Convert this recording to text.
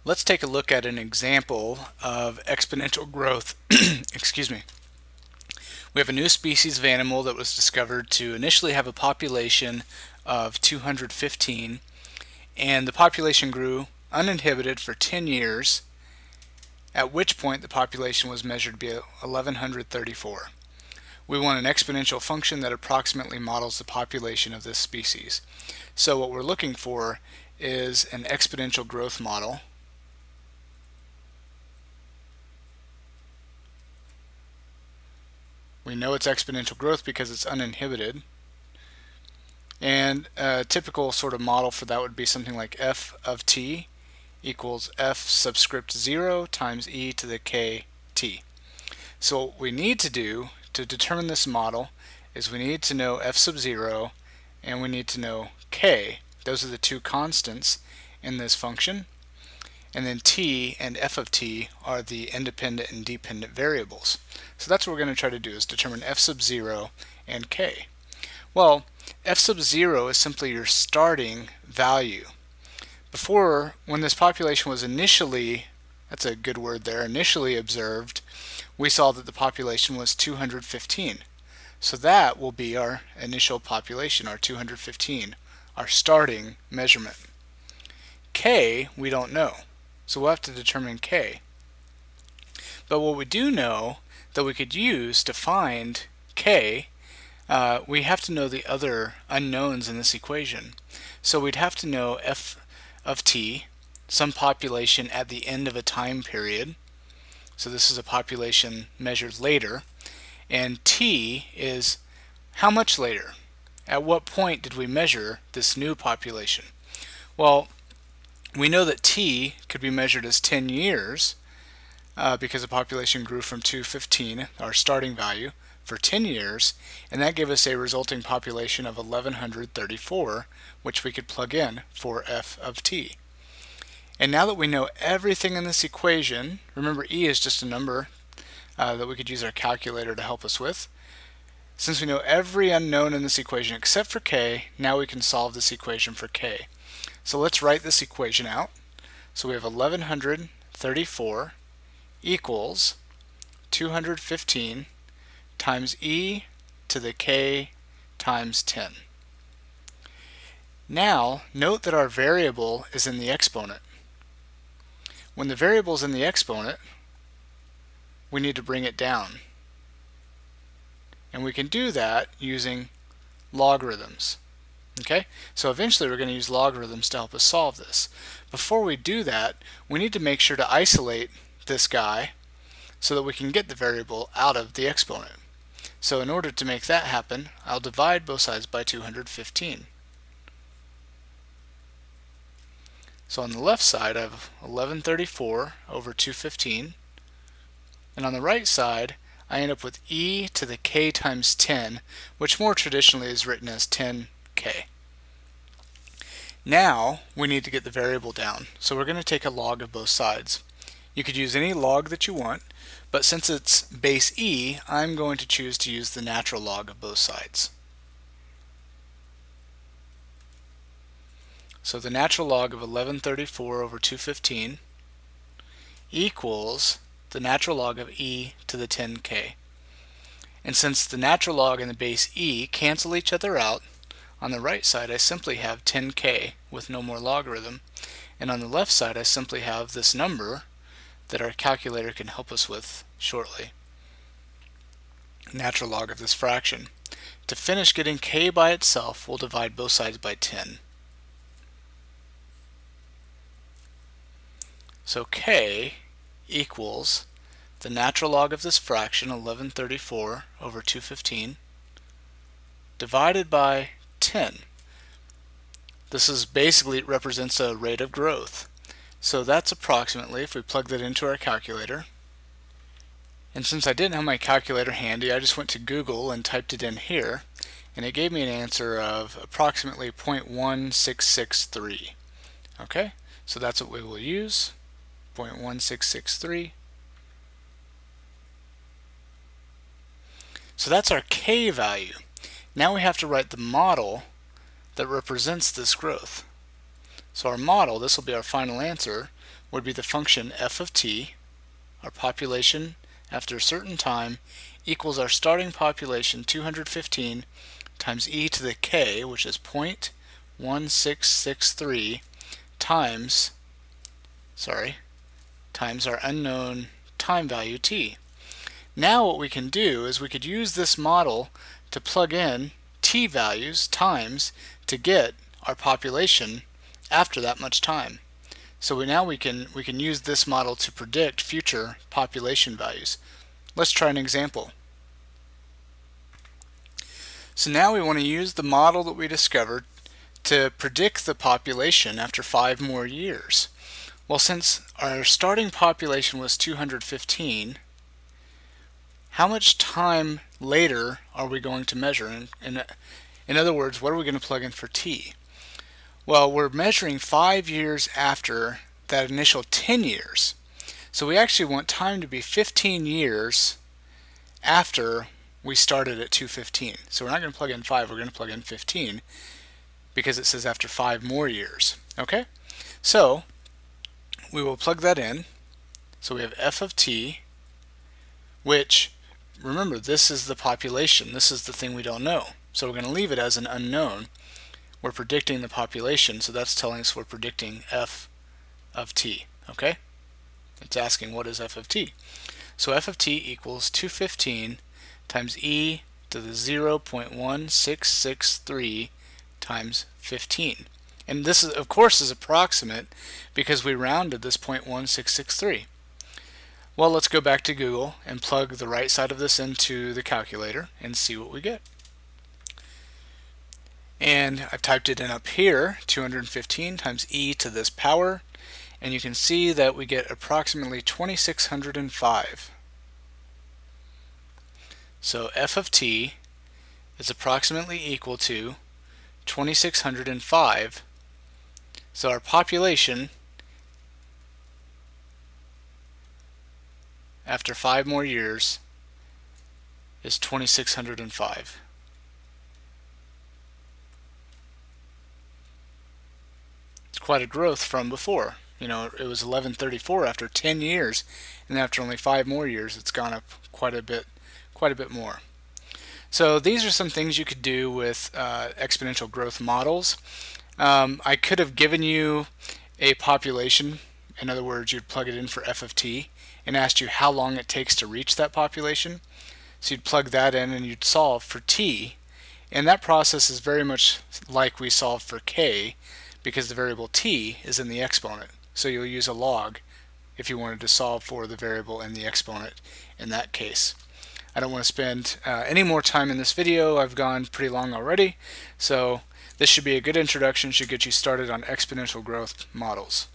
Let's take a look at an example of exponential growth. Excuse me. We have a new species of animal that was discovered to initially have a population of 215, and the population grew uninhibited for 10 years, at which point the population was measured to be 1134. We want an exponential function that approximately models the population of this species. So what we're looking for is an exponential growth model. We know it's exponential growth because it's uninhibited. And a typical sort of model for that would be something like f of t equals f subscript 0 times e to the kt. So what we need to do to determine this model is we need to know f sub 0 and we need to know k. Those are the two constants in this function. And then t and f of t are the independent and dependent variables. So that's what we're going to try to do, is determine f sub 0 and k. Well, f sub 0 is simply your starting value. Before, when this population was initially, that's a good word there, initially observed, we saw that the population was 215. So that will be our initial population, our 215, our starting measurement. K, we don't know. So we'll have to determine k. But what we do know that we could use to find k, we have to know the other unknowns in this equation. So we'd have to know f of t, some population at the end of a time period. So this is a population measured later. And t is how much later? At what point did we measure this new population? Well, we know that t could be measured as 10 years because the population grew from 215, our starting value, for 10 years, and that gave us a resulting population of 1134, which we could plug in for f of t. And now that we know everything in this equation, remember e is just a number that we could use our calculator to help us with. Since we know every unknown in this equation except for k, now we can solve this equation for k. So let's write this equation out. So we have 1134 equals 215 times e to the k times 10. Now, note that our variable is in the exponent. When the variable is in the exponent, we need to bring it down. And we can do that using logarithms. Okay, so eventually we're going to use logarithms to help us solve this. Before we do that, we need to make sure to isolate this guy so that we can get the variable out of the exponent. So in order to make that happen, I'll divide both sides by 215. So on the left side I have 1134 over 215, and on the right side I end up with e to the k times 10, which more traditionally is written as 10k. Now we need to get the variable down, so we're going to take a log of both sides. You could use any log that you want, but since it's base e, I'm going to choose to use the natural log of both sides. So the natural log of 1134 over 215 equals the natural log of e to the 10k. And since the natural log and the base e cancel each other out, on the right side I simply have 10k with no more logarithm, and on the left side I simply have this number that our calculator can help us with shortly. Natural log of this fraction. To finish getting k by itself, we'll divide both sides by 10. So k equals the natural log of this fraction, 1134 over 215, divided by 10. This is basically, it represents a rate of growth. So that's approximately, if we plug that into our calculator, and since I didn't have my calculator handy, I just went to Google and typed it in here, and it gave me an answer of approximately 0.1663. Okay, so that's what we will use, 0.1663. So that's our k value. Now we have to write the model that represents this growth. So our model, this will be our final answer, would be the function f of t, our population after a certain time, equals our starting population 215 times e to the k, which is 0.1663 times our unknown time value t. Now what we can do is we could use this model to plug in t values times to get our population after that much time. So now we can use this model to predict future population values. Let's try an example. So now we want to use the model that we discovered to predict the population after 5 more years. Well, since our starting population was 215, how much time later are we going to measure? In other words, what are we going to plug in for t? Well, we're measuring 5 years after that initial 10 years. So we actually want time to be 15 years after we started at 215. So we're not going to plug in 5, we're going to plug in 15 because it says after 5 more years. Okay? So we will plug that in. So we have f of t, which, remember, this is the population. This is the thing we don't know. So we're going to leave it as an unknown. We're predicting the population, so that's telling us we're predicting f of t. Okay? It's asking what is f of t. So f of t equals 215 times e to the 0.1663 times 15. And this is, of course, is approximate because we rounded this 0.1663. Well, let's go back to Google and plug the right side of this into the calculator and see what we get. And I've typed it in up here, 215 times e to this power, and you can see that we get approximately 2605. So f of t is approximately equal to 2605. So our population after 5 more years is 2605. It's quite a growth from before. You know, it was 1134 after 10 years, and after only 5 more years it's gone up quite a bit more. So these are some things you could do with exponential growth models. I could have given you a population. In other words, you'd plug it in for f of t and asked you how long it takes to reach that population. So you'd plug that in and you'd solve for t. And that process is very much like we solved for k because the variable t is in the exponent. So you'll use a log if you wanted to solve for the variable in the exponent in that case. I don't want to spend any more time in this video. I've gone pretty long already. So this should be a good introduction, should get you started on exponential growth models.